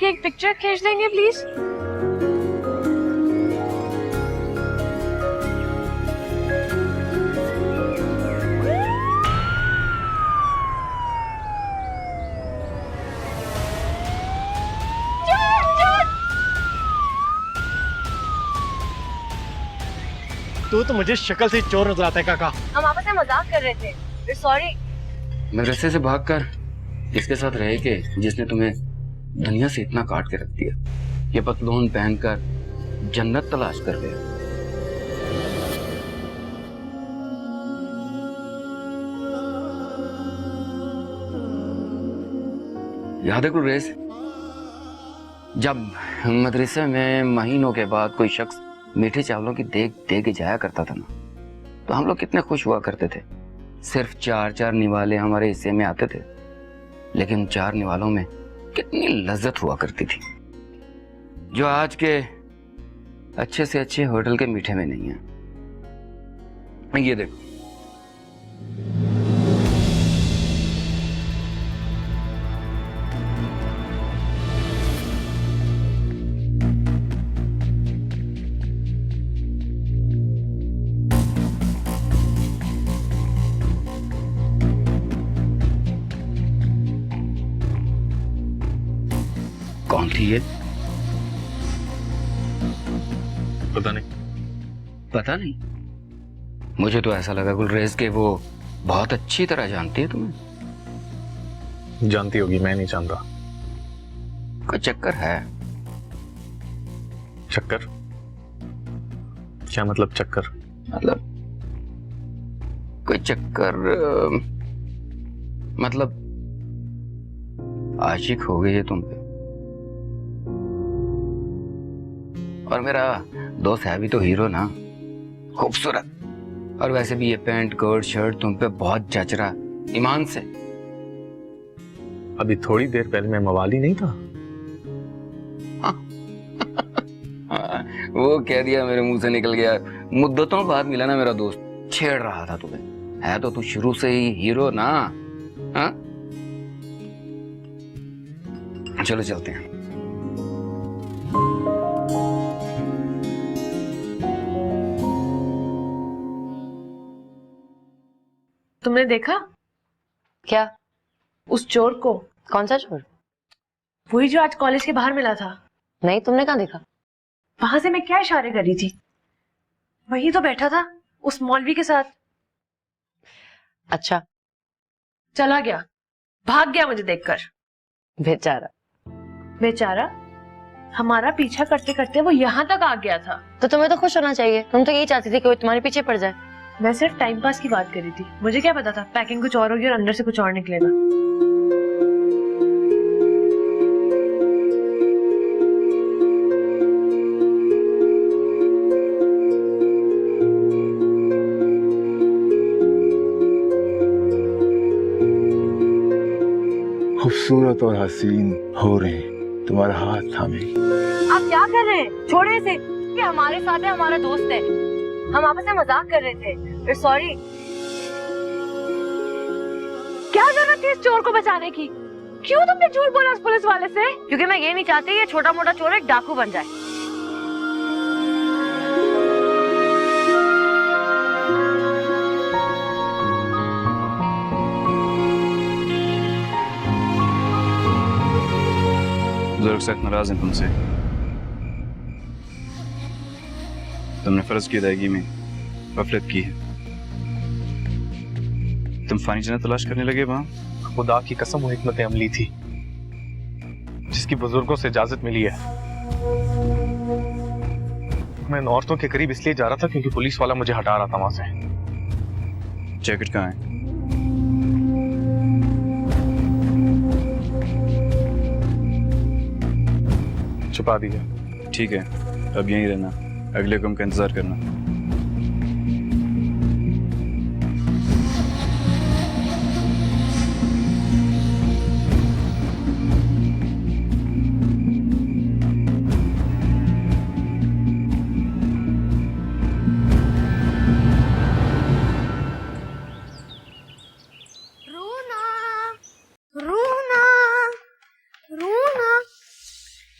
एक पिक्चर खींच देंगे प्लीज। तू तो मुझे शक्ल से चोर नजर आता है काका। हम आपस में मजाक कर रहे थे। सॉरी। मदरसे से भागकर इसके साथ रहे के जिसने तुम्हें दुनिया से इतना काट के रख दिया। ये पतलून पहनकर जन्नत तलाश कर गए। याद है गुरेज, जब मदरसे में महीनों के बाद कोई शख्स मीठे चावलों की देग दे के जाया करता था ना, तो हम लोग कितने खुश हुआ करते थे। सिर्फ 4-4 निवाले हमारे हिस्से में आते थे, लेकिन 4 निवालों में कितनी लज्जत हुआ करती थी, जो आज के अच्छे से अच्छे होटल के मीठे में नहीं है। ये देखो, कौन थी ये? पता नहीं। पता नहीं? मुझे तो ऐसा लगा गुलरेज के वो बहुत अच्छी तरह जानती है तुम्हें। जानती होगी, मैं नहीं जानता। कोई चक्कर है? चक्कर? क्या मतलब चक्कर? मतलब कोई चक्कर, मतलब आशिक हो गई है तुम पे। और मेरा दोस्त है भी तो हीरो ना, खूबसूरत, और वैसे भी ये पैंट कोट शर्ट तुम पे बहुत जच रहा, ईमान से। अभी थोड़ी देर पहले मैं मवाली नहीं था। वो कह दिया, मेरे मुंह से निकल गया। मुद्दतों बाद मिला ना मेरा दोस्त, छेड़ रहा था तुम्हें। है तो तू शुरू से ही हीरो ना। हाँ, चलो चलते हैं। तुमने देखा क्या? उस चोर को? कौन सा चोर? वही जो आज कॉलेज के बाहर मिला था। नहीं, तुमने कहाँ देखा? वहां से मैं क्या इशारे कर रही थी, वही तो बैठा था उस मौलवी के साथ। अच्छा, चला गया, भाग गया मुझे देखकर। बेचारा। बेचारा? हमारा पीछा करते करते वो यहाँ तक आ गया था। तो तुम्हें तो खुश होना चाहिए, तुम तो यही चाहती थी कि वो तुम्हारे पीछे पड़ जाए। मैं सिर्फ टाइम पास की बात कर रही थी, मुझे क्या पता था पैकिंग कुछ और होगी और अंदर से कुछ और निकलेगा। खूबसूरत और हसीन हो रहे हैं, तुम्हारा हाथ थामे। आप क्या कर रहे हैं? छोड़े इसे। कि हमारे साथ है, हमारा दोस्त है, हम आपस में मजाक कर रहे थे। सॉरी। क्या जरूरत थी इस चोर को बचाने की? क्यों तुमने झूठ बोला उस पुलिस वाले से? क्योंकि मैं ये नहीं चाहती ये छोटा मोटा चोर एक डाकू बन जाए। बुजुर्ग सख्त नाराज हैं तुमसे। तुमने फर्ज की अदायगी में गफलत की है। तुम फानी जन्नत तलाश करने लगे वहां। खुदा की कसम वो हिकमत अमली थी जिसकी बुजुर्गों से इजाजत मिली है। मैं इन औरतों के करीब इसलिए जा रहा था क्योंकि पुलिस वाला मुझे हटा रहा था वहां से। जैकेट कहाँ है? छुपा दिया। ठीक है, अब यहीं रहना, अगले हुक्म का इंतजार करना।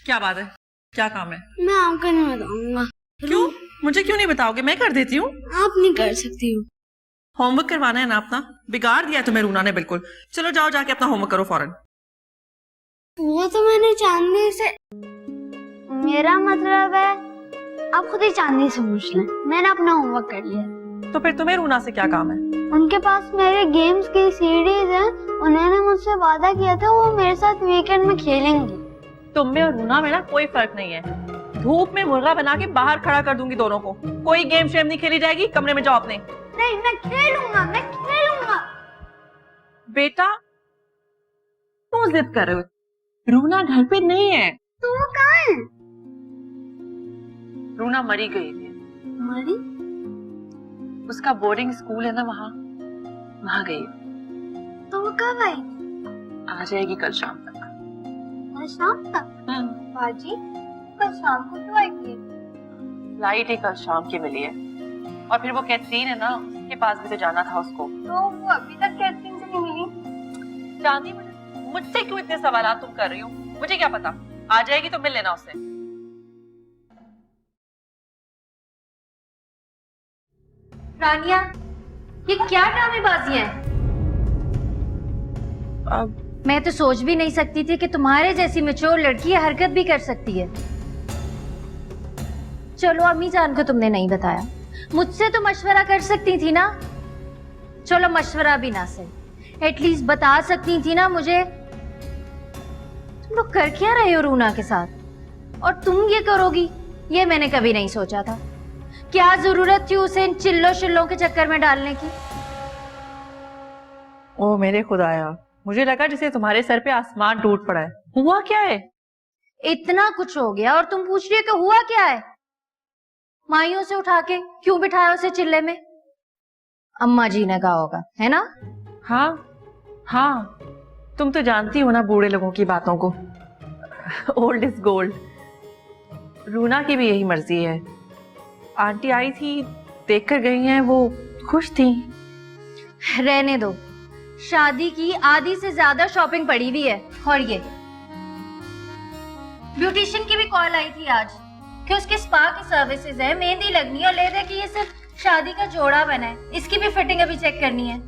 क्या बात है, क्या काम है? मैं आपको नहीं बताऊंगा। क्यों? मुझे क्यों नहीं बताओगे? मैं कर देती हूँ। आप नहीं कर सकती हो। होमवर्क करवाना है ना अपना? बिगाड़ दिया है तुम्हें रूना ने बिल्कुल। चलो जाओ जाके अपना होमवर्क करो फौरन। वो तो मैंने चांदनी से, मेरा मतलब है आप खुद ही चांदनी से पूछ लें। मैंने अपना होमवर्क कर लिया। तो फिर तुम्हें रूना से क्या काम है? उनके पास मेरे गेम्स की सीडीज हैं। उन्होंने मुझसे वादा किया था वो मेरे साथ वीकेंड में खेलेंगी। तुम में और रूना में ना कोई फर्क नहीं है। धूप में मुर्गा बना के बाहर खड़ा कर दूंगी दोनों को। कोई गेम शेम नहीं खेली जाएगी। कमरे में जाओ अपने। नहीं, मैं खेलूंगा, मैं खेलूंगा। बेटा क्यों जिद कर रहे हो? रूना घर पे नहीं है। तो वो कहाँ है? रूना मरी गई है। मरी? उसका बोर्डिंग स्कूल है ना, वहाँ गई। तो वो कब आई? आ जाएगी कल शाम तक। कल शाम तक? बाजी कल शाम को क्यों आएगी? फ्लाइट ही कल शाम की मिली है। और फिर वो कैथरीन है ना, उसके पास भी तो जाना था उसको। तो वो अभी तक कैथरीन से नहीं मिली? जानती मुझसे क्यों इतने सवाल तुम कर रही हो? मुझे क्या पता। आ जाएगी तो मिल लेना उससे। रानिया, ये क्या ड्रामेबाजी है? मैं तो सोच भी नहीं सकती थी कि तुम्हारे जैसी मैच्योर लड़की ये हरकत भी कर सकती है। चलो अम्मी जान को तुमने नहीं बताया, मुझसे तो मशवरा कर सकती थी ना। चलो मशवरा भी ना सही, एटलीस्ट बता सकती थी ना मुझे। तुम लोग कर क्या रहे हो रूना के साथ? और तुम ये करोगी ये मैंने कभी नहीं सोचा था। क्या जरूरत थी उसे इन चिल्लो शिल्लों के चक्कर में डालने की? ओ मेरे खुदाया, मुझे लगा जैसे तुम्हारे सर पे आसमान टूट पड़ा है। हुआ क्या है? इतना कुछ हो गया और तुम पूछ रही हो कि हुआ क्या है? माइयों से उठा के क्यों बिठाया उसे चिल्ले में? अम्मा जी ने कहा होगा, है ना? हाँ, तुम तो जानती हो ना बूढ़े लोगों की बातों को। Old is gold. रूना की भी यही मर्जी है। आंटी आई थी, देखकर गई हैं, वो खुश थी। रहने दो, शादी की आधी से ज्यादा शॉपिंग पड़ी हुई है। और ये ब्यूटिशियन की भी कॉल आई थी आज कि उसके स्पा की सर्विसेज है, मेहंदी लगनी है और ले दे कि ये सिर्फ शादी का जोड़ा बना है, इसकी भी फिटिंग अभी चेक करनी है।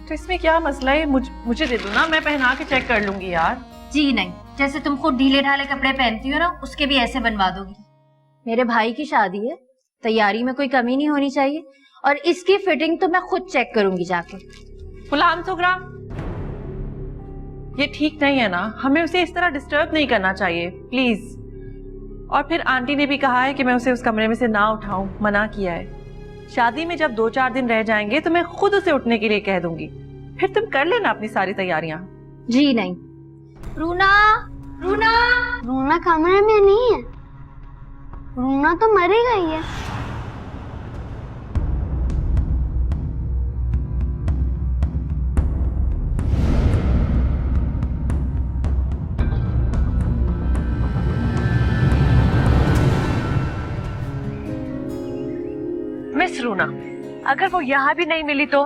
तो इसमें क्या मसला है? मुझे दे दो ना, मैं पहना के चेक कर लूंगी यार। जी नहीं, जैसे तुम खुद ढीले ढाले कपड़े पहनती हो ना, उसके भी ऐसे बनवा दोगी। मेरे भाई की शादी है, तैयारी में कोई कमी नहीं होनी चाहिए और इसकी फिटिंग तो मैं खुद चेक करूंगी जाके। गुलाम सुगरा, ये ठीक नहीं है ना, हमें उसे इस तरह डिस्टर्ब नहीं करना चाहिए प्लीज। और फिर आंटी ने भी कहा है कि मैं उसे उस कमरे में से ना उठाऊं, मना किया है। शादी में जब 2-4 दिन रह जाएंगे तो मैं खुद उसे उठने के लिए कह दूंगी। फिर तुम कर लेना अपनी सारी तैयारियां। जी नहीं। रूना, रूना, रूना कमरे में नहीं है। रूना तो मरी गई है। मिस रूना, अगर वो यहाँ भी नहीं मिली तो?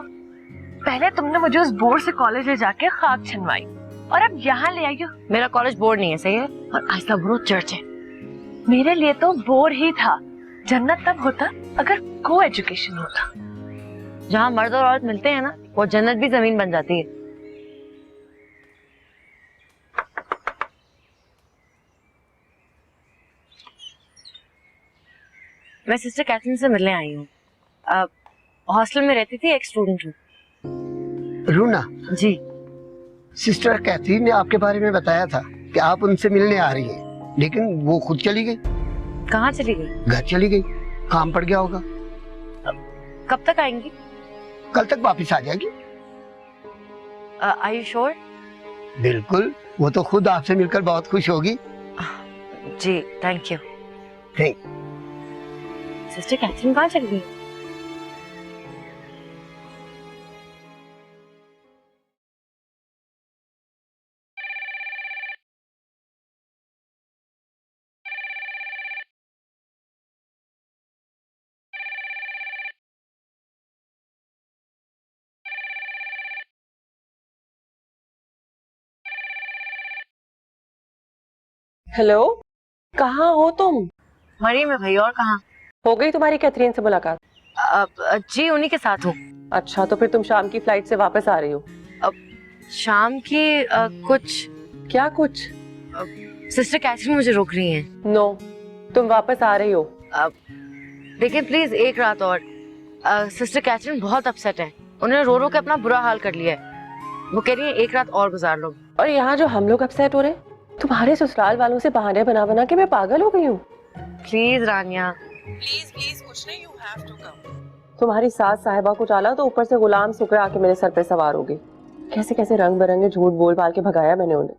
पहले तुमने मुझे उस बोर्ड से कॉलेज ले जाके खाक छनवाई और अब यहाँ ले आई हो। मेरा कॉलेज बोर्ड नहीं है, सही है? और आहिस्ता बोलो चर्च है। मेरे लिए तो बोर ही था। जन्नत तब होता अगर को एजुकेशन होता। जहाँ मर्द और औरत मिलते हैं ना, वो जन्नत भी जमीन बन जाती है। मैं सिस्टर कैथरीन से मिलने आई हूँ। हॉस्टल में रहती थी, एक स्टूडेंट हूँ। रूना जी। सिस्टर कैथरीन ने आपके बारे में बताया था कि आप उनसे मिलने आ रही हैं, लेकिन वो खुद चली गई। कहाँ चली गई? घर चली गई, काम पड़ गया होगा। कब तक आएंगी? कल तक वापस आ जाएगी। Are you sure? बिल्कुल, वो तो खुद आपसे मिलकर बहुत खुश होगी। जी, thank you. Thank. Sister Catherine कहाँ चली गई? हेलो। कहाँ हो तुम? मरी में भाई, और कहाँ? हो गई तुम्हारी कैथरीन से मुलाकात? जी उन्हीं के साथ हूँ। अच्छा, तो फिर तुम शाम की फ्लाइट से वापस आ रही हो? शाम की कुछ क्या कुछ? सिस्टर कैथरीन मुझे रोक रही हैं। नो, तुम वापस आ रही हो। देखिए प्लीज एक रात और। सिस्टर कैथरीन बहुत अपसेट है, उन्होंने रो रो के अपना बुरा हाल कर लिया है। वो कह रही है एक रात और गुजार लो। और यहाँ जो हम लोग अपसेट हो रहे हैं, तुम्हारे ससुराल वालों से बहाने बना बना के मैं पागल हो गई हूँ। प्लीज रानिया, प्लीज कुछ नहीं, यू हैव टू कम। तुम्हारी सास साहिबा को डाला तो ऊपर से गुलाम सुकरे आके मेरे सर पे सवार हो गई। कैसे कैसे रंग बिरंगे झूठ बोल बाल के भगाया मैंने उन्हें।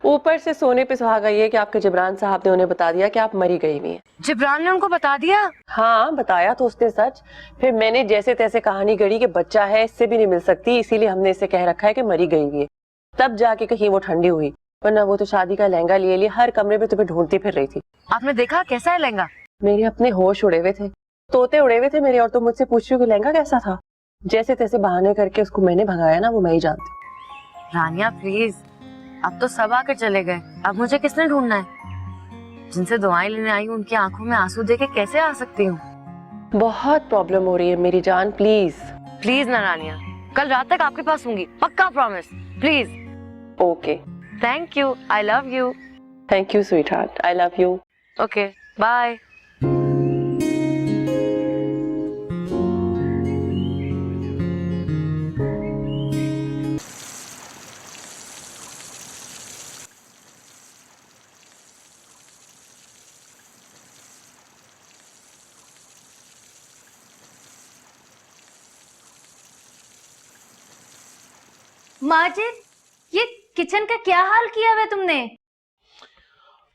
ऊपर से सोने पे सुहागा ये कि आपके जिब्रान साहब ने उन्हें बता दिया कि आप मरी गई हुई हैं। जिब्रान ने उनको बता दिया? हाँ, बताया तो उसने सच। फिर मैंने जैसे तैसे कहानी गढ़ी कि बच्चा है, इससे भी नहीं मिल सकती, इसीलिए हमने इसे कह रखा है कि मरी गई हुई है। तब जाके कहीं वो ठंडी हुई, वरना वो तो शादी का लहंगा लिए हर कमरे में तुम्हें ढूंढती फिर रही थी। आपने देखा कैसा है लहंगा? मेरे अपने होश उड़े हुए थे, तोते उड़े हुए थे मेरे, और तुम मुझसे पूछ रही हो कि लहंगा कैसा था। जैसे तैसे बहाने करके उसको मैंने भगाया ना, वो मैं ही जानती। रानिया प्लीज, अब तो सब आकर चले गए, अब मुझे किसने ढूंढना है? जिनसे दुआएं लेने आई हूँ उनकी आंखों में आंसू देके कैसे आ सकती हूँ? बहुत प्रॉब्लम हो रही है मेरी जान, प्लीज प्लीज ना रानिया, कल रात तक आपके पास होंगी, पक्का promise. Please. Okay, thank you, I love you. Thank you sweetheart, I love you. Okay bye. Majid, ये किचन का क्या हाल किया हुआ है तुमने?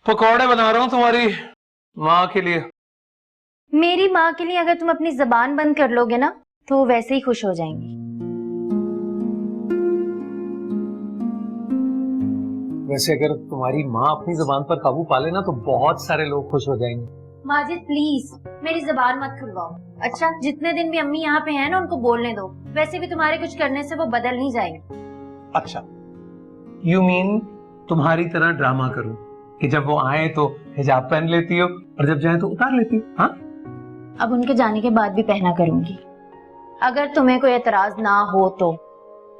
पकौड़े बना रहा हूँ तुम्हारी माँ के लिए। मेरी माँ के लिए अगर तुम अपनी जबान बंद कर लोगे ना तो वो वैसे ही खुश हो जाएंगी। वैसे अगर तुम्हारी माँ अपनी जबान पर काबू पा लेना तो बहुत सारे लोग खुश हो जाएंगे। माजिद प्लीज मेरी जबान मत खुलवाओ। अच्छा, जितने दिन भी अम्मी यहाँ पे हैं ना उनको बोलने दो, वैसे भी तुम्हारे कुछ करने से वो बदल नहीं जाएंगे। अच्छा, यू मीन तुम्हारी तरह ड्रामा करूं कि जब वो आए तो हिजाब पहन लेती हो और जब जाए तो उतार लेती हो? हाँ, अब उनके जाने के बाद भी पहना करूंगी, अगर तुम्हें कोई एतराज ना हो तो,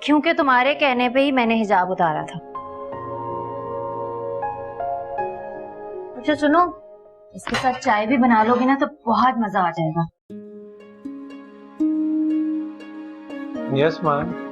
क्योंकि तुम्हारे कहने पे ही मैंने हिजाब उतारा था। अच्छा सुनो, इसके साथ चाय भी बना लोगे ना तो बहुत मजा आ जाएगा। Yes ma'am.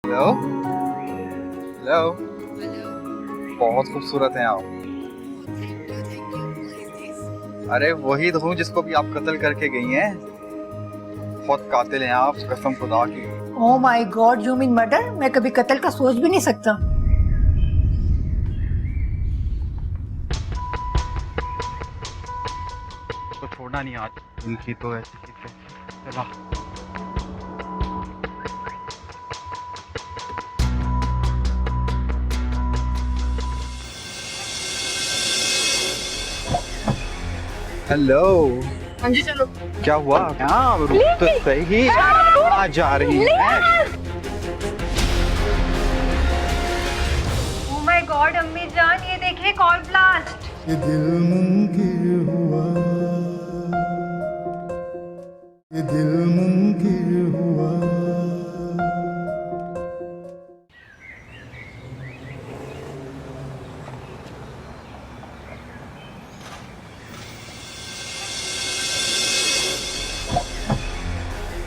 हेलो हेलो, बहुत खूबसूरत हैं आप। अरे वही तो हूँ जिसको भी आप कत्ल करके गई हैं। बहुत कातिल हैं आप, कसम खुदा की। Oh my God, you mean murder? मैं कभी कत्ल का सोच भी नहीं सकता। तो छोड़ना नहीं आज उनकी तो ऐसी चला। हेलो। हाँ जी चलो। क्या हुआ? हाँ रुक तो सही, कहाँ जा रही है? ओह माय गॉड अम्मी जान, ये देखिए कॉल ब्लास्ट। ये दिल मुमकिन हुआ, ये दिल मुमकिन हुआ।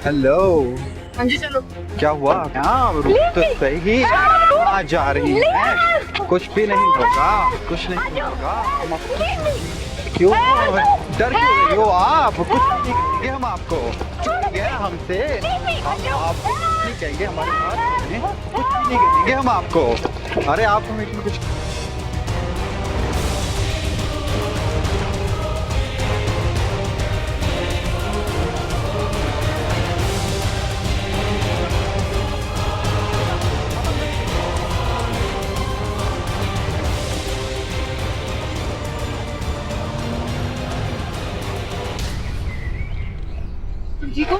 हेलो। हाँ जी चलो। क्या हुआ? हाँ रुक तो सही, कहाँ जा रही है? कुछ भी नहीं होगा, कुछ नहीं होगा। क्यों डर क्यों रही हो आप? कुछ नहीं कहेंगे हम आपको, कहेंगे हमसे, हम आपको कुछ नहीं कहेंगे, हमारे पास कुछ भी नहीं कहेंगे हम आपको। अरे आप हमें कुछ जी को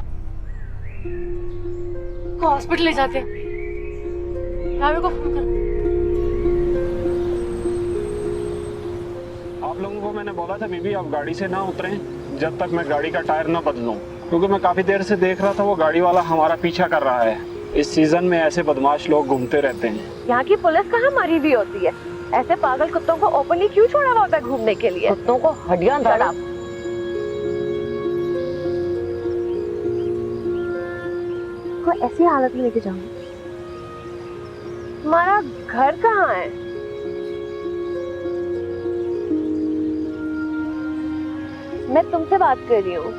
हॉस्पिटल ले जाते हैं। ड्राइवर को फोन कर। आप लोगों को मैंने बोला था बीबी आप गाड़ी से ना उतरें जब तक मैं गाड़ी का टायर ना बदलूं, क्योंकि मैं काफी देर से देख रहा था वो गाड़ी वाला हमारा पीछा कर रहा है। इस सीजन में ऐसे बदमाश लोग घूमते रहते हैं। यहाँ की पुलिस कहाँ मरी हुई होती है? ऐसे पागल कुत्तों को ओपनली क्यों छोड़ा हुआ होता है घूमने के लिए? कुत्तों को हड्डियां दड़ा। को ऐसी हालत में लेके जाऊं? हमारा घर कहाँ है? मैं तुमसे बात कर रही हूँ।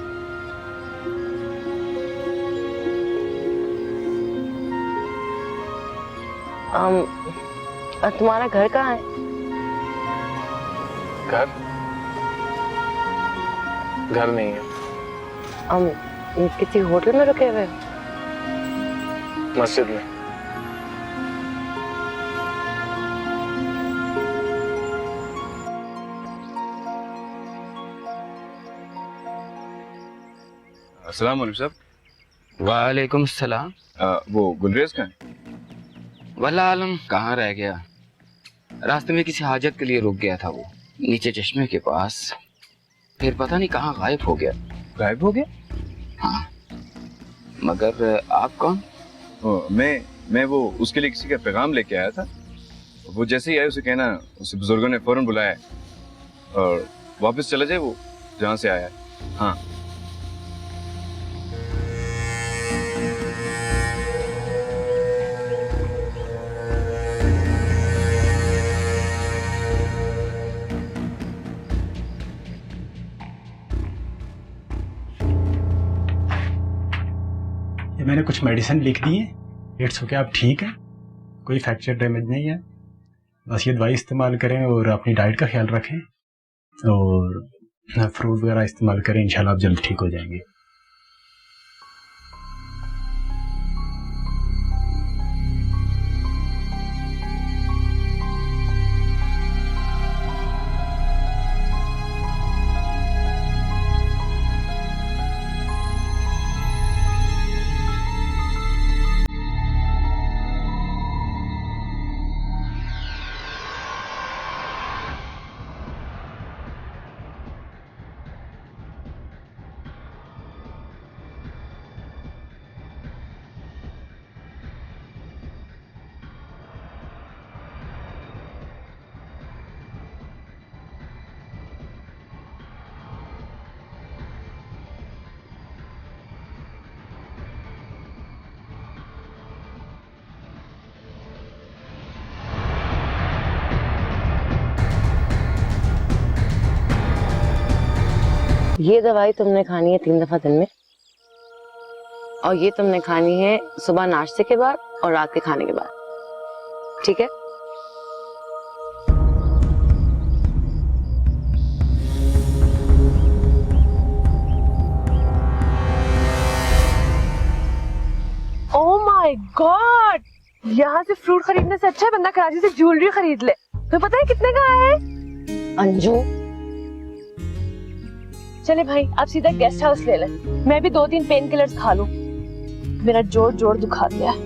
तुम्हारा घर कहाँ है? घर नहीं है। किसी होटल में रुके हुए? मस्जिद में। अस्सलाम वालेकुम साहब। वालेकुम सलाम। वो गुलरेज का है? वल्लाह आलम कहाँ रह गया, रास्ते में किसी हाजत के लिए रुक गया था वो नीचे चश्मे के पास, फिर पता नहीं कहाँ गायब हो गया। गायब हो गया? हाँ, मगर आप कौन? मैं वो उसके लिए किसी का पैगाम लेके आया था। वो जैसे ही आए उसे कहना, उसे बुजुर्गों ने फौरन बुलाया और वापस चला जाए वो जहाँ से आया है। हाँ मैंने कुछ मेडिसिन लिख दी है, इट्स ओके, आप ठीक हैं, कोई फ्रैक्चर डैमेज नहीं है, बस ये दवाई इस्तेमाल करें और अपनी डाइट का ख्याल रखें और फ्रूट वगैरह इस्तेमाल करें, इंशाल्लाह आप जल्द ठीक हो जाएंगे। ये दवाई तुमने खानी है 3 दफा दिन में, और ये तुमने खानी है सुबह नाश्ते के बाद और रात के खाने के बाद, ठीक है? ओह माय गॉड, यहाँ से फ्रूट खरीदने से अच्छा है बंदा कराची से ज्वेलरी खरीद ले। तुम्हें पता है कितने का है? अंजू चले भाई, आप सीधा गेस्ट हाउस ले लें, मैं भी 2-3 पेन किलर्स खा लूं, मेरा जोड़ जोड़ दुखा दिया है।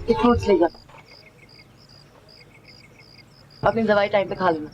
ये फ्रूट्स ले जा, अपनी दवाई टाइम पे खा लेना।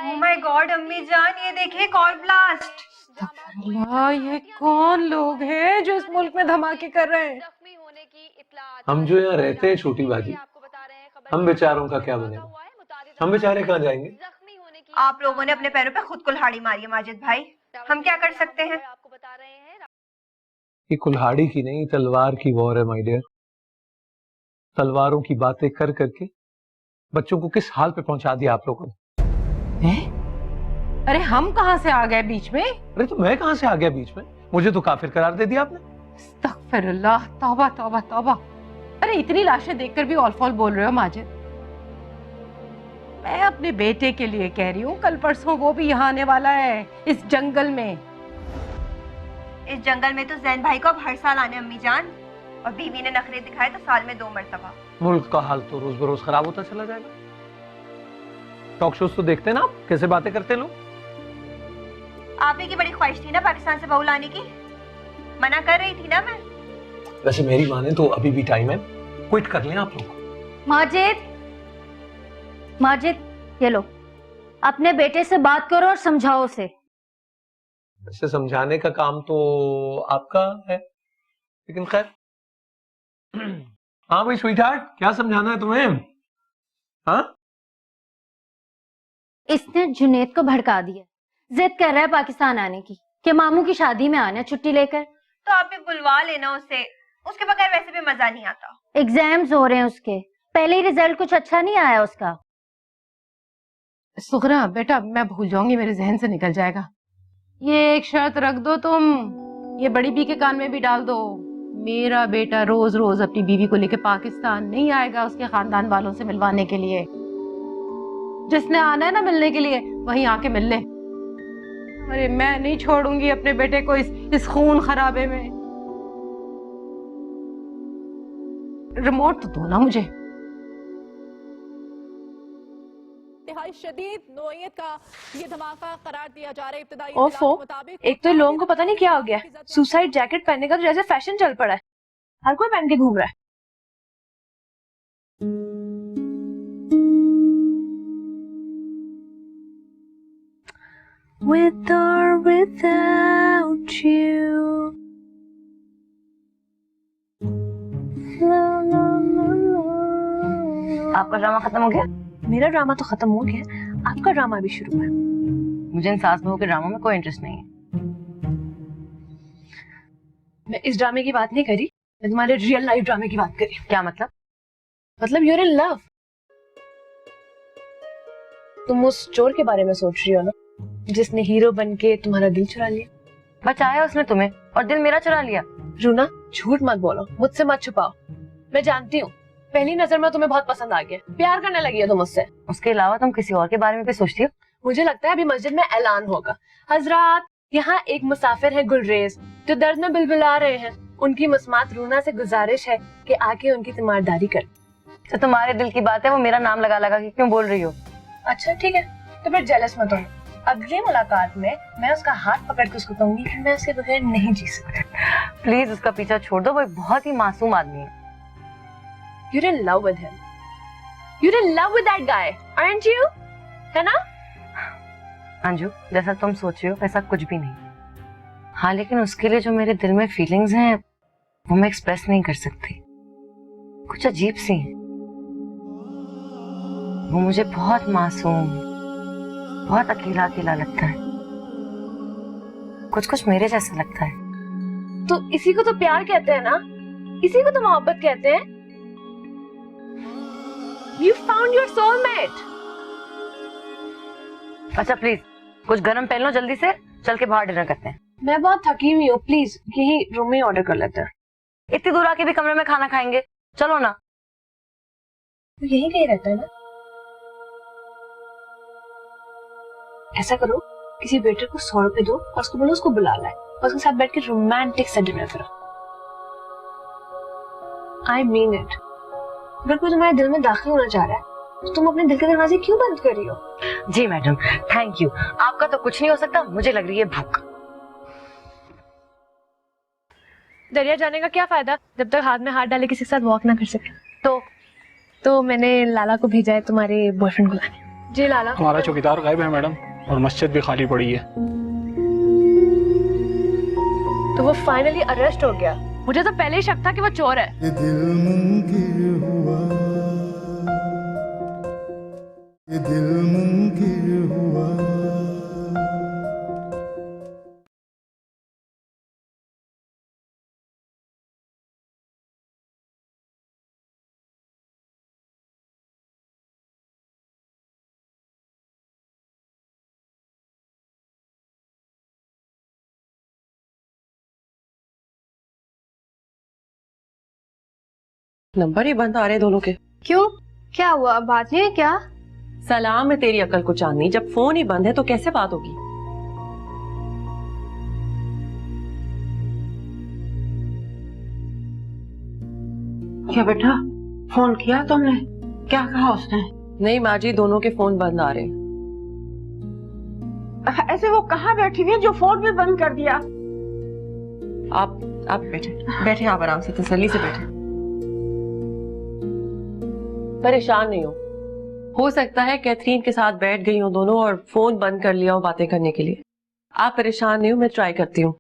ओह माय गॉड अम्मी जान, ये देखिए कॉल ब्लास्ट। ये कौन लोग हैं जो इस मुल्क में धमाके कर रहे हैं? हम जो यहाँ रहते हैं छोटी बाजी, हम बेचारों का क्या बनेगा? हम बेचारे कहाँ जाएंगे? आप लोगों ने अपने पैरों पे खुद कुल्हाड़ी मारी है माजिद भाई, हम क्या कर सकते हैं? ये कुल्हाड़ी की नहीं, तलवार की वॉर है माय डियर। तलवारों की बातें कर करके बच्चों को किस हाल पे पहुंचा दिया आप लोगों ने। अरे हम कहाँ से आ गए बीच में? अरे तो मैं कहाँ से आ गया बीच में? मुझे तो काफिर करार दे दिया आपने। अस्तगफिरुल्लाह, तौबा तौबा तौबा। अरे इतनी लाशें देखकर भी ऑल फॉल बोल रहे हो माजिद? मैं अपने बेटे के लिए कह रही हूँ, कल परसों वो भी यहाँ आने वाला है इस जंगल में। इस जंगल में तो जैन भाई को अब हर साल आने अम्मी जान, और बीवी ने नखरे दिखाए तो साल में 2 मरतबा। मुल्क का हाल तो रोज बरोज खराब होता चला जाएगा। टॉक शोज तो देखते हैं ना आप, कैसे बातें करते हैं लोग। आप ही की बड़ी ख्वाहिश थी ना पाकिस्तान से बहू लाने की, मना कर रही थी ना मैं। वैसे मेरी माने तो अभी भी टाइम है, क्विट कर लें आप लोग। माजिद, माजिद ये लो, अपने बेटे से बात करो और समझाओ उसे। वैसे समझाने का काम तो आपका है, लेकिन खैर। हाँ भाई स्वीटहार्ट, क्या समझाना है तुम्हें? हाँ, इसने जुनेद को भड़का दिया, जिद कर रहा है पाकिस्तान आने की, कि मामू की शादी में आना छुट्टी लेकर। तो आप भी बुलवा लेना उसे, उसके बगैर वैसे भी मजा नहीं आता। एग्जाम्स हो रहे हैं उसके, पहले ही रिजल्ट कुछ अच्छा नहीं आया उसका। सुगरा बेटा, मैं भूल जाऊंगी, मेरे जहन से निकल जाएगा। ये एक शर्त रख दो तुम, ये बड़ी बी के कान में भी डाल दो, मेरा बेटा रोज रोज अपनी बीवी को लेकर पाकिस्तान नहीं आएगा उसके खानदान वालों से मिलवाने के लिए। जिसने आना है ना मिलने के लिए, वहीं आके मिल ले। अरे मैं नहीं छोड़ूंगी अपने बेटे को इस खून खराबे में। रिमोट तो दो ना मुझे। इंतहाई शदीद नौइयत का ये धमाका करार दिया जा रहा है। इब्तिदाई ओफो, एक तो लोगों को पता नहीं क्या हो गया, सुसाइड जैकेट पहनने का तो जैसे फैशन चल पड़ा है, हर कोई पहन के घूम रहा है। With or without you. आपका ड्रामा खत्म हो गया? मेरा ड्रामा तो खत्म हो गया, आपका ड्रामा भी शुरू है। मुझे इन सास बहू के ड्रामा में कोई इंटरेस्ट नहीं है। मैं इस ड्रामे की बात नहीं करी, मैं तुम्हारे रियल लाइफ ड्रामे की बात करी। क्या मतलब? मतलब यूर इन लव। तुम उस चोर के बारे में सोच रही हो ना, जिसने हीरो बनके तुम्हारा दिल चुरा लिया। बचाया उसने तुम्हें और दिल मेरा चुरा लिया। रूना झूठ मत बोलो, मुझसे मत छुपाओ। मैं जानती हूँ, पहली नजर में तुम्हें बहुत पसंद आ गया, प्यार करने लगी हो तुम मुझसे। उसके अलावा तुम किसी और के बारे में भी सोचती हो? मुझे लगता है अभी मस्जिद में ऐलान होगा, हजरात यहाँ एक मुसाफिर है गुलरेज जो दर्द में बिलबिला रहे हैं, उनकी मस्मात रूना से गुजारिश है कि आके उनकी तीमारदारी कर। तो तुम्हारे दिल की बात है, वो मेरा नाम लगा लगा के क्यों बोल रही हो? अच्छा ठीक है, तो फिर जेलस मत हो। अगली मुलाकात में मैं उसका हाथ पकड़ के उसको कहूंगी कि मैं उसके बगैर नहीं जी सकती। प्लीज उसका पीछा छोड़ दो, वो बहुत ही मासूम आदमी है। You're in love with him. You're in love with that guy, aren't you? है ना? अंजू, जैसा तुम सोच रही हो वैसा कुछ भी नहीं। हाँ, लेकिन उसके लिए जो मेरे दिल में फीलिंग्स हैं वो मैं एक्सप्रेस नहीं कर सकती, कुछ अजीब सी हैं। वो मुझे बहुत मासूम, बहुत अकेला अकेला लगता है, कुछ कुछ मेरे जैसा लगता है। तो इसी को तो प्यार कहते हैं ना, इसी को तो मोहब्बत कहते हैं। You found your soulmate. अच्छा प्लीज कुछ गरम पहन लो, जल्दी से चल के बाहर डिनर करते हैं। मैं बहुत थकी हुई हूँ, प्लीज यही रूम में ऑर्डर कर लेते हैं। इतनी दूर आके भी कमरे में खाना खाएंगे, चलो ना। तो यही कहीं रहता है ना। ऐसा करो, किसी वेटर को 100 रुपए दो और उसको बोलो उसको बुला लाए और उसके साथ बैठ के रोमांटिक सा डिनर करो। I mean it. अगर कोई तुम्हारे दिल में दाखिल होना चाह रहा है तो तुम अपने दिल के दरवाजे क्यों बंद कर रही हो? जी मैडम, थैंक यू। आपका तो कुछ नहीं हो सकता, मुझे लग रही है भूख। दरिया जाने का क्या फायदा जब तक हाथ में हाथ डाले किसी के साथ वॉक ना कर सके। तो मैंने लाला को भेजा है तुम्हारे बॉयफ्रेंड को लाने। जी लाला। हमारा चौकीदार गायब है मैडम, और मस्जिद भी खाली पड़ी है। तो वो फाइनली अरेस्ट हो गया। मुझे तो पहले ही शक था कि वो चोर है। ये दिल मुनकिर हुआ, ये दिल मुनकिर हुआ। नंबर ही बंद आ रहे दोनों के। क्यों, क्या हुआ, बात नहीं है क्या? सलाम है तेरी अकल को चांदनी, जब फोन ही बंद है तो कैसे बात होगी? क्या बेटा, फोन किया तुमने? क्या कहा उसने? नहीं माँ जी, दोनों के फोन बंद आ रहे। ऐसे वो कहाँ बैठी हुई है जो फोन भी बंद कर दिया? आप बैठे आप आराम से तसल्ली से बैठे। परेशान नहीं हो सकता है कैथरीन के साथ बैठ गई हो दोनों और फोन बंद कर लिया हो बातें करने के लिए। आप परेशान नहीं हो, मैं ट्राई करती हूँ।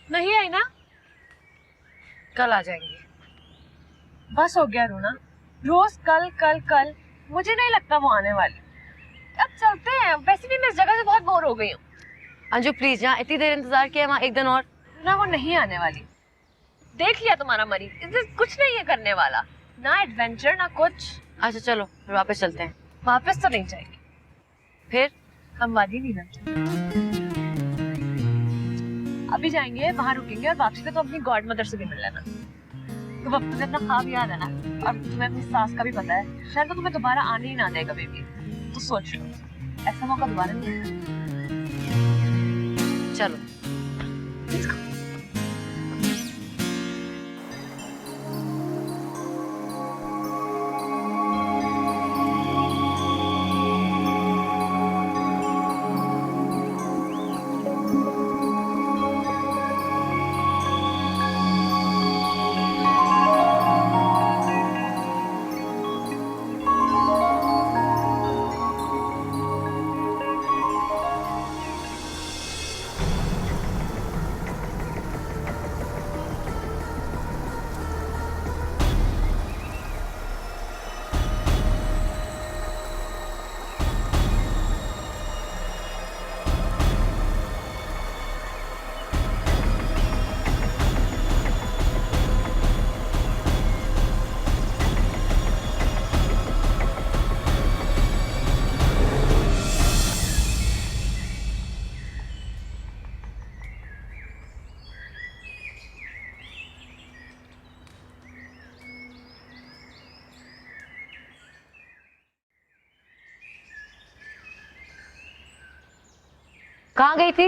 नहीं आई ना? कल आ जाएंगे। बस हो गया रोना, रोज कल कल कल। मुझे नहीं लगता वो आने वाली। अब चलते हैं, वैसे भी मैं इस जगह से बहुत बोर हो गई हूँ। अंजू प्लीज, जहाँ इतनी देर इंतजार किया वहाँ एक दिन और। ना वो नहीं आने वाली। देख लिया तुम्हारा मरीज, इससे कुछ नहीं है करने वाला, ना एडवेंचर ना कुछ। अच्छा चलो फिर वापस चलते हैं। वापस तो नहीं जाएंगे, फिर हम वादी नहीं बनते। अभी जाएंगे, वहां रुकेंगे और वापसी पे तो अपनी गॉड मदर से भी मिल लेना। तो अब तुम्हें अपना ख्वाब याद है ना, और तुम्हें अपनी सास का भी पता है। शायद तो तुम्हें दोबारा आने ही ना दे कभी भी। तो सोच लो, ऐसा मौका दोबारा नहीं आएगा। चलो कहाँ गई थी?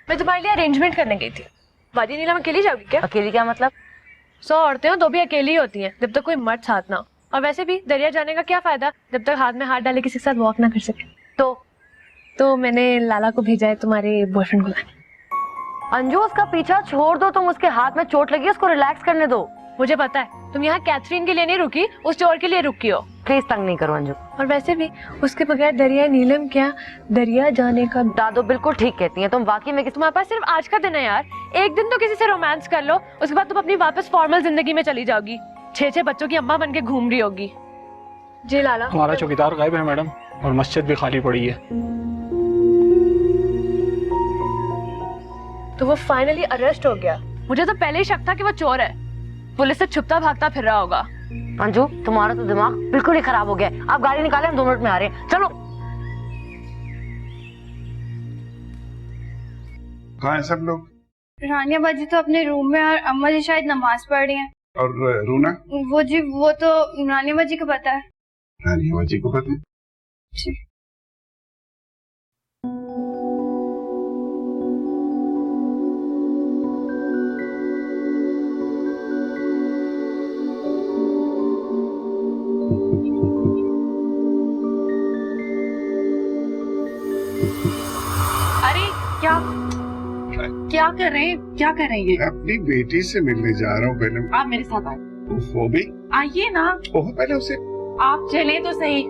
मैं तुम्हारे लिए अरेंजमेंट करने गई थी। वादी नीलम अकेली जाओगी क्या? अकेली क्या मतलब? 100 औरतें हो, 2 भी अकेली होती हैं जब तक कोई मर्द साथ ना हो। और वैसे भी दरिया जाने का क्या फायदा जब तक हाथ में हाथ डाले किसी के साथ वॉक ना कर सके। तो मैंने लाला को भेजा है तुम्हारे बॉयफ्रेंड को लाने। अंजू उसका पीछा छोड़ दो, तुम उसके हाथ में चोट लगी है, उसको रिलैक्स करने दो। मुझे पता है तुम यहाँ कैथरीन के लिए नहीं रुकी, उस चोर के लिए रुकी हो। प्लीज तंग नहीं करो अंजू। और वैसे भी उसके बगैर दरिया नीलम क्या दरिया जाने का। दादो बिल्कुल ठीक कहती हैं, तुम वाकई में तुम्हारे पास सिर्फ आज का दिन है यार। एक दिन तो किसी से रोमांस कर लो, उसके बाद तुम अपनी वापस फॉर्मल जिंदगी में चली जाओगी। 6 बच्चों की अम्मा बन के घूम रही होगी। जी लाला, हमारा चौकीदार गायब है मैडम, और मस्जिद भी खाली पड़ी है। तो वो फाइनली अरेस्ट हो गया। मुझे तो पहले ही शक था कि वो चोर है, पुलिस से छुपता भागता फिर रहा होगा। अंजू तुम्हारा तो दिमाग बिल्कुल ही खराब हो गया है। आप गाड़ी निकालें, हम 2 मिनट में आ रहे हैं। चलो। कहाँ है सब लोग? रानिया बाजी तो अपने रूम में और अम्मा जी शायद नमाज पढ़ रही हैं। और रूना? वो तो रानिया बाजी को पता है। रानिया बाजी को पता है? जी। अरे क्या कर रहे हैं? क्या कर रही हैं? अपनी बेटी से मिलने जा रहा हूँ। पहले आप मेरे साथ आए। वो भी आइए ना। ओह, पहले उसे आप चले तो सही।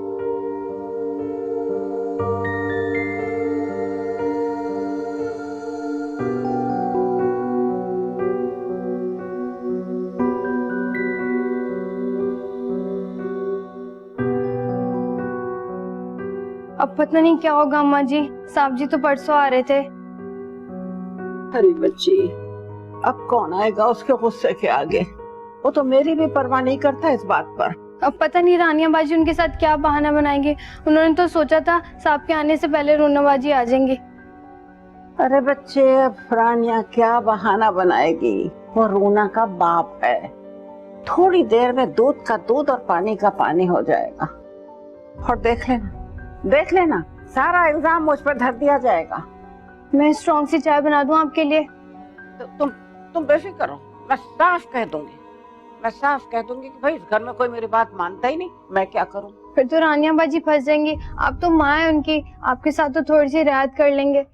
अब पता नहीं क्या होगा अम्मा जी। साहब जी तो परसों आ रहे थे। अरे बच्ची, अब कौन आएगा उसके गुस्से के आगे? वो तो मेरी भी परवाह नहीं करता इस बात पर। अब पता नहीं रानिया बाजी उनके साथ क्या बहाना बनाएंगे। उन्होंने तो सोचा था साहब के आने से पहले रोना बाजी आ जाएंगे। अरे बच्चे, अब रानिया क्या बहाना बनाएगी? वो रूना का बाप है। थोड़ी देर में दूध का दूध और पानी का पानी हो जाएगा। और देख लेना सारा इल्जाम मुझ पर धर दिया जाएगा। मैं स्ट्रॉन्ग सी चाय बना दूं आपके लिए? तो तुम बेफिक्र रहो, मैं साफ कह दूंगी कि भाई इस घर में कोई मेरी बात मानता ही नहीं, मैं क्या करूं? फिर तो रानिया बाजी फंस जाएंगी। आप तो माँ है उनकी, आपके साथ तो थोड़ी सी रियायत कर लेंगे,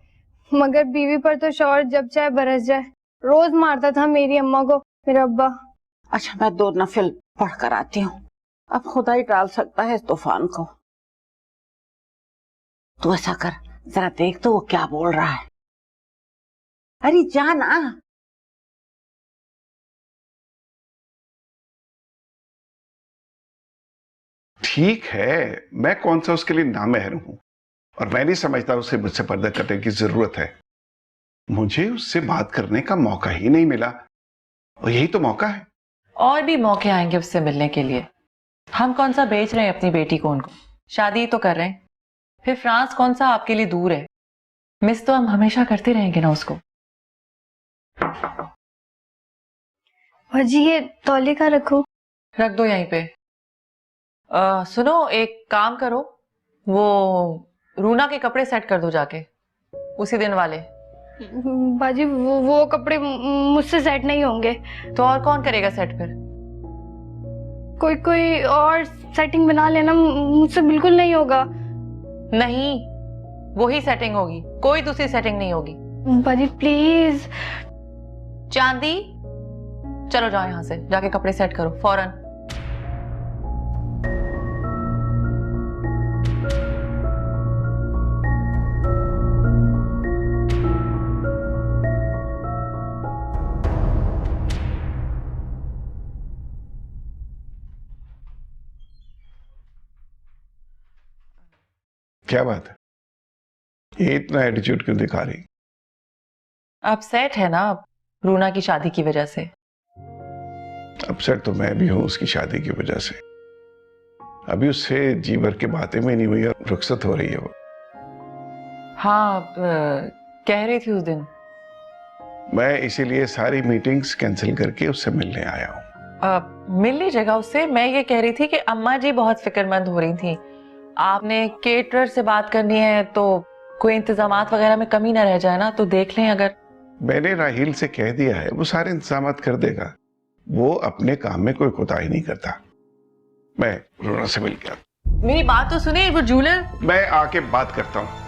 मगर बीवी पर तो शौहर जब चाहे बरस जाए। रोज मारता था मेरी अम्मा को मेरा अब्बा। अच्छा, मैं 2 नफिल पढ़ कर आती हूँ, अब खुदा ही टाल सकता है इस तूफान को। तू ऐसा कर, जरा देख तो वो क्या बोल रहा है। अरे जाना। ठीक है, मैं कौन सा उसके लिए नामहर हूं, और मैं नहीं समझता उसे मुझसे पर्दा करने की जरूरत है। मुझे उससे बात करने का मौका ही नहीं मिला, और यही तो मौका है। और भी मौके आएंगे उससे मिलने के लिए। हम कौन सा बेच रहे हैं अपनी बेटी को उनको, शादी तो कर रहे हैं। फिर फ्रांस कौन सा आपके लिए दूर है, मिस तो हम हमेशा करते रहेंगे ना उसको। भाजी ये तौले का रखो। रख दो यहीं पे। सुनो, एक काम करो, वो रूना के कपड़े सेट कर दो जाके, उसी दिन वाले। बाजी वो कपड़े मुझसे सेट नहीं होंगे। तो और कौन करेगा सेट फिर? कोई और सेटिंग बना लेना, मुझसे बिल्कुल नहीं होगा। नहीं, वही सेटिंग होगी, कोई दूसरी सेटिंग नहीं होगी। बाजी प्लीज। चांदी, चलो जाओ यहाँ से, जाके कपड़े सेट करो फौरन। क्या बात है, ये इतना एटीट्यूड क्यों दिखा रही? अपसेट है ना रूना की शादी की वजह से। अपसेट तो मैं भी हूं उसकी शादी की वजह से। अभी उससे जी भर के बातें में नहीं हुई और रुखसत हो रही है वो। हाँ, कह रही थी उस दिन। मैं इसीलिए सारी मीटिंग्स कैंसिल करके उससे मिलने आया हूँ। मिल लीजिएगा उससे। मैं ये कह रही थी कि अम्मा जी बहुत फिक्रमंद हो रही थी। आपने केटरर से बात करनी है तो कोई इंतजामात वगैरह में कमी ना रह जाए ना, तो देख लें। अगर मैंने राहील से कह दिया है, वो सारे इंतजामात कर देगा। वो अपने काम में कोई कोताही नहीं करता। मैं रोना से मिल गया। मेरी बात तो सुने, वो जूलर। मैं आके बात करता हूँ।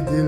दिल